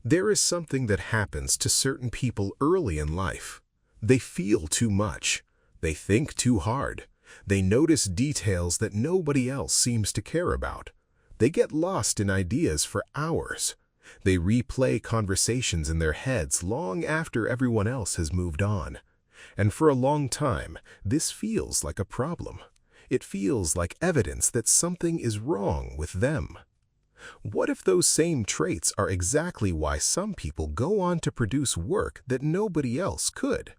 There is something that happens to certain people early in life. They feel too much. They think too hard. They notice details that nobody else seems to care about. They get lost in ideas for hours. They replay conversations in their heads long after everyone else has moved on. And for a long time, this feels like a problem. It feels like evidence that something is wrong with them. What if those same traits are exactly why some people go on to produce work that nobody else could?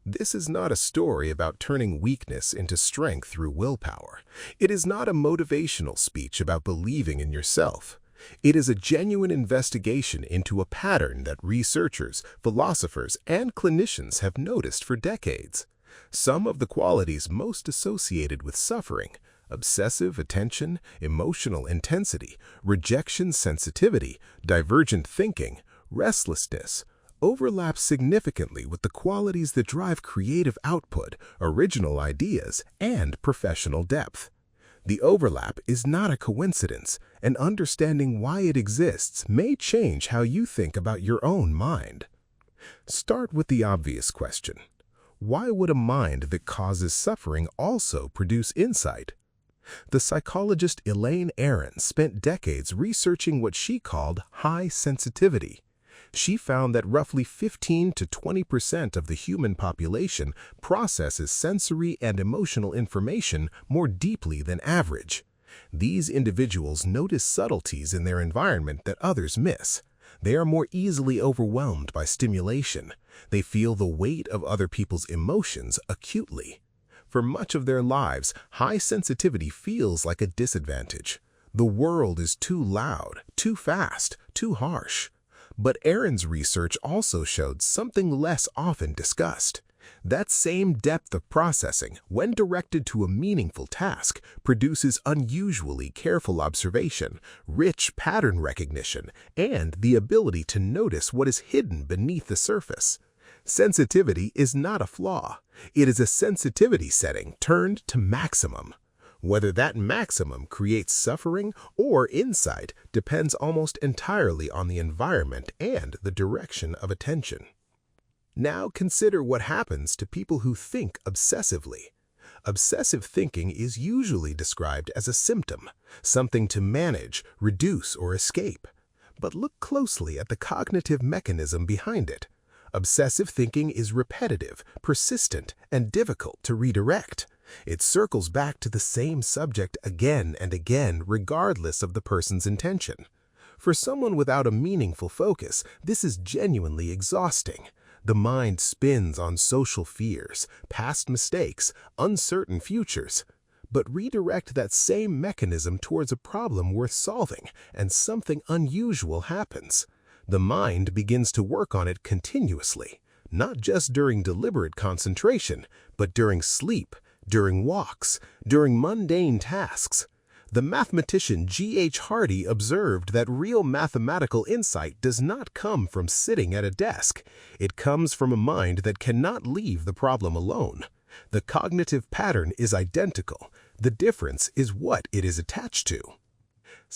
This is not a story about turning weakness into strength through willpower. It is not a motivational speech about believing in yourself. It is a genuine investigation into a pattern that researchers, philosophers, and clinicians have noticed for decades. Some of the qualities most associated with suffering, obsessive attention, emotional intensity, rejection sensitivity, divergent thinking, restlessness, overlap significantly with the qualities that drive creative output, original ideas, and professional depth. The overlap is not a coincidence, and understanding why it exists may change how you think about your own mind. Start with the obvious question. Why would a mind that causes suffering also produce insight? The psychologist Elaine Aron spent decades researching what she called high sensitivity. She found that roughly 15 to 20% of the human population processes sensory and emotional information more deeply than average. These individuals notice subtleties in their environment that others miss. They are more easily overwhelmed by stimulation. They feel the weight of other people's emotions acutely. For much of their lives, high sensitivity feels like a disadvantage. The world is too loud, too fast, too harsh. But Aron's research also showed something less often discussed. That same depth of processing, when directed to a meaningful task, produces unusually careful observation, rich pattern recognition, and the ability to notice what is hidden beneath the surface. Sensitivity is not a flaw. It is a sensitivity setting turned to maximum. Whether that maximum creates suffering or insight depends almost entirely on the environment and the direction of attention. Now consider what happens to people who think obsessively. Obsessive thinking is usually described as a symptom, something to manage, reduce, or escape. But look closely at the cognitive mechanism behind it. Obsessive thinking is repetitive, persistent, and difficult to redirect. It circles back to the same subject again and again, regardless of the person's intention. For someone without a meaningful focus, this is genuinely exhausting. The mind spins on social fears, past mistakes, uncertain futures. But redirect that same mechanism towards a problem worth solving, and something unusual happens. The mind begins to work on it continuously, not just during deliberate concentration, but during sleep, during walks, during mundane tasks. The mathematician G.H. Hardy observed that real mathematical insight does not come from sitting at a desk. It comes from a mind that cannot leave the problem alone. The cognitive pattern is identical. The difference is what it is attached to.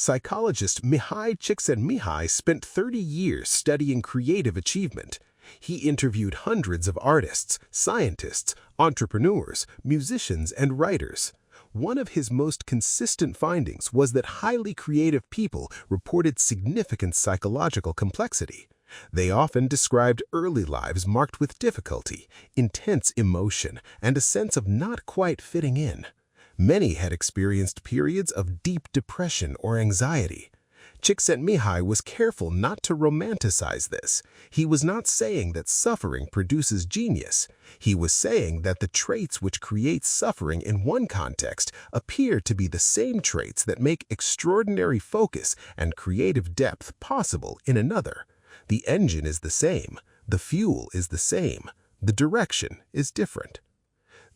Psychologist Mihai Csikszentmihalyi spent 30 years studying creative achievement. He interviewed hundreds of artists, scientists, entrepreneurs, musicians, and writers. One of his most consistent findings was that highly creative people reported significant psychological complexity. They often described early lives marked with difficulty, intense emotion, and a sense of not quite fitting in. Many had experienced periods of deep depression or anxiety. Csikszentmihalyi was careful not to romanticize this. He was not saying that suffering produces genius. He was saying that the traits which create suffering in one context appear to be the same traits that make extraordinary focus and creative depth possible in another. The engine is the same. The fuel is the same. The direction is different.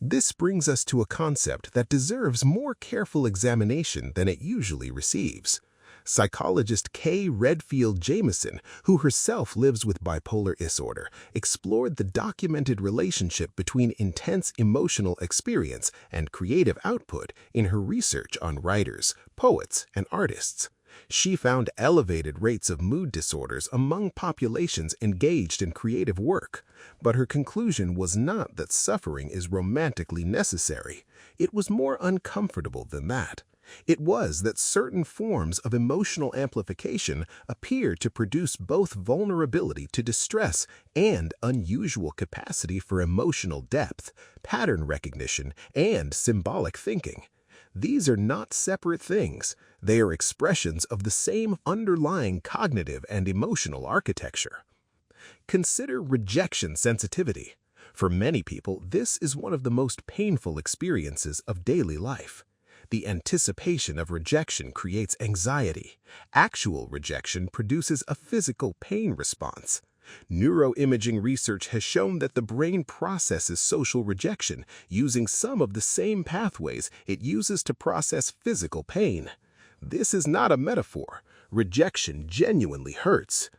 This brings us to a concept that deserves more careful examination than it usually receives. Psychologist Kay Redfield Jamieson, who herself lives with bipolar disorder, explored the documented relationship between intense emotional experience and creative output in her research on writers, poets, and artists. She found elevated rates of mood disorders among populations engaged in creative work, but her conclusion was not that suffering is romantically necessary. It was more uncomfortable than that. It was that certain forms of emotional amplification appear to produce both vulnerability to distress and unusual capacity for emotional depth, pattern recognition, and symbolic thinking. These are not separate things. They are expressions of the same underlying cognitive and emotional architecture. Consider rejection sensitivity. For many people, this is one of the most painful experiences of daily life. The anticipation of rejection creates anxiety. Actual rejection produces a physical pain response. Neuroimaging research has shown that the brain processes social rejection using some of the same pathways it uses to process physical pain. This is not a metaphor. Rejection genuinely hurts.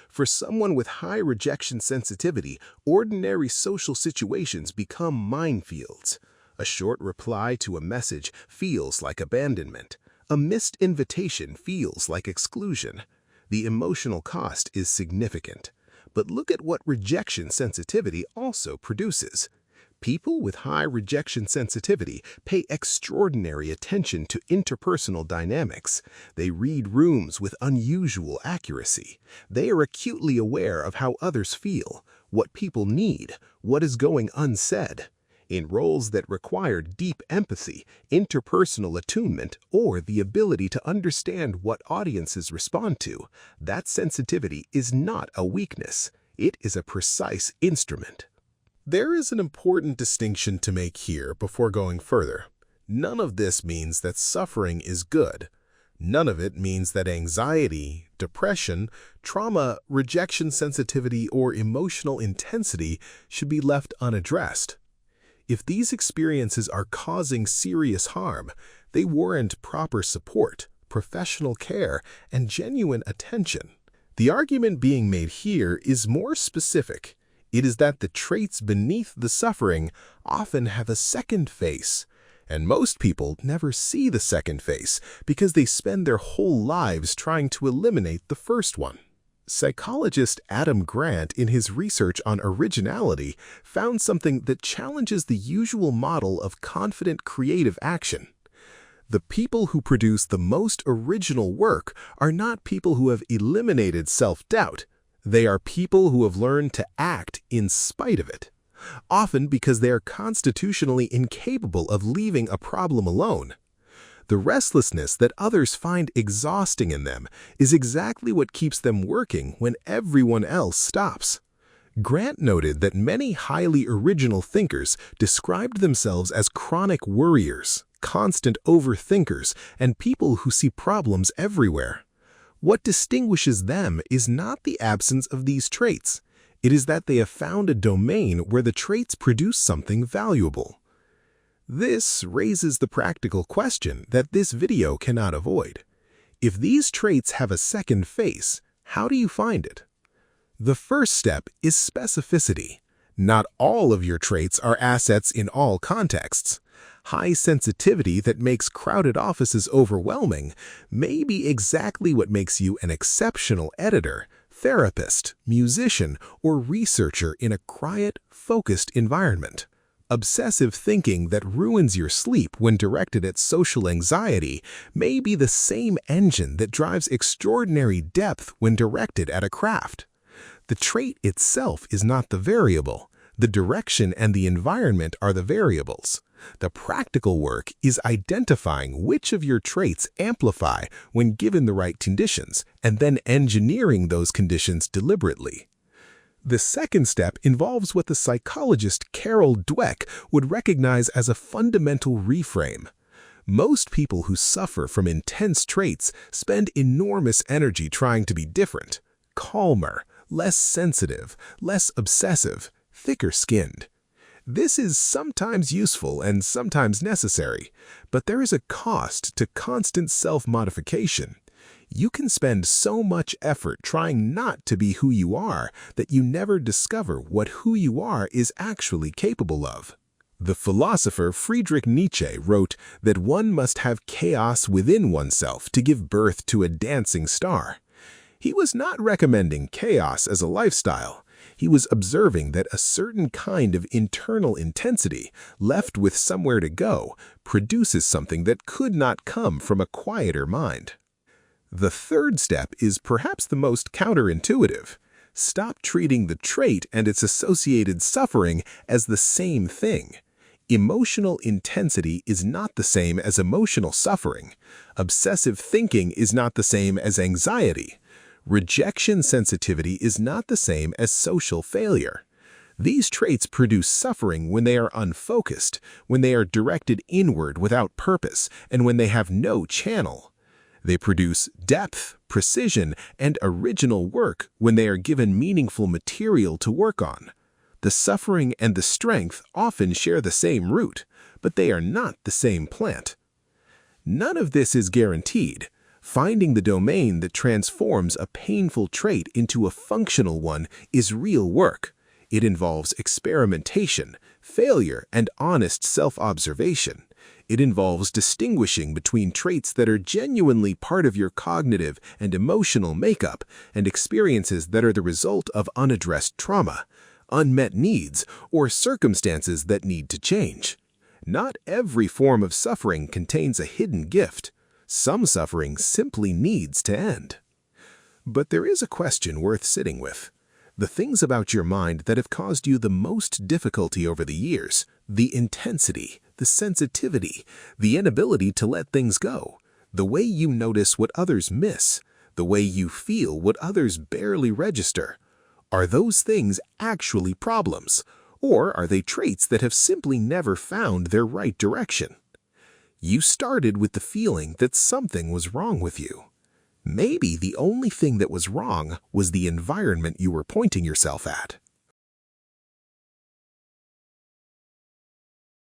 For someone with high rejection sensitivity, ordinary social situations become minefields. A short reply to a message feels like abandonment. A missed invitation feels like exclusion. The emotional cost is significant. But look at what rejection sensitivity also produces. People with high rejection sensitivity pay extraordinary attention to interpersonal dynamics. They read rooms with unusual accuracy. They are acutely aware of how others feel, what people need, what is going unsaid. In roles that require deep empathy, interpersonal attunement, or the ability to understand what audiences respond to, that sensitivity is not a weakness. It is a precise instrument. There is an important distinction to make here before going further. None of this means that suffering is good. None of it means that anxiety, depression, trauma, rejection sensitivity, or emotional intensity should be left unaddressed. If these experiences are causing serious harm, they warrant proper support, professional care, and genuine attention. The argument being made here is more specific. It is that the traits beneath the suffering often have a second face, and most people never see the second face because they spend their whole lives trying to eliminate the first one. Psychologist Adam Grant, in his research on originality, found something that challenges the usual model of confident creative action. The people who produce the most original work are not people who have eliminated self-doubt. They are people who have learned to act in spite of it, often because they are constitutionally incapable of leaving a problem alone. The restlessness that others find exhausting in them is exactly what keeps them working when everyone else stops. Grant noted that many highly original thinkers described themselves as chronic worriers, constant overthinkers, and people who see problems everywhere. What distinguishes them is not the absence of these traits. It is that they have found a domain where the traits produce something valuable. This raises the practical question that this video cannot avoid. If these traits have a second face, how do you find it? The first step is specificity. Not all of your traits are assets in all contexts. High sensitivity that makes crowded offices overwhelming may be exactly what makes you an exceptional editor, therapist, musician, or researcher in a quiet, focused environment. Obsessive thinking that ruins your sleep when directed at social anxiety may be the same engine that drives extraordinary depth when directed at a craft. The trait itself is not the variable. The direction and the environment are the variables. The practical work is identifying which of your traits amplify when given the right conditions, and then engineering those conditions deliberately. The second step involves what the psychologist Carol Dweck would recognize as a fundamental reframe. Most people who suffer from intense traits spend enormous energy trying to be different, calmer, less sensitive, less obsessive, thicker-skinned. This is sometimes useful and sometimes necessary, but there is a cost to constant self-modification. You can spend so much effort trying not to be who you are that you never discover what who you are is actually capable of. The philosopher Friedrich Nietzsche wrote that one must have chaos within oneself to give birth to a dancing star. He was not recommending chaos as a lifestyle. He was observing that a certain kind of internal intensity, left with somewhere to go, produces something that could not come from a quieter mind. The third step is perhaps the most counterintuitive. Stop treating the trait and its associated suffering as the same thing. Emotional intensity is not the same as emotional suffering. Obsessive thinking is not the same as anxiety. Rejection sensitivity is not the same as social failure. These traits produce suffering when they are unfocused, when they are directed inward without purpose, and when they have no channel. They produce depth, precision, and original work when they are given meaningful material to work on. The suffering and the strength often share the same root, but they are not the same plant. None of this is guaranteed. Finding the domain that transforms a painful trait into a functional one is real work. It involves experimentation, failure, and honest self-observation. It involves distinguishing between traits that are genuinely part of your cognitive and emotional makeup and experiences that are the result of unaddressed trauma, unmet needs, or circumstances that need to change. Not every form of suffering contains a hidden gift. Some suffering simply needs to end. But there is a question worth sitting with. The things about your mind that have caused you the most difficulty over the years, the intensity, the sensitivity, the inability to let things go, the way you notice what others miss, the way you feel what others barely register. Are those things actually problems, or are they traits that have simply never found their right direction? You started with the feeling that something was wrong with you. Maybe the only thing that was wrong was the environment you were pointing yourself at.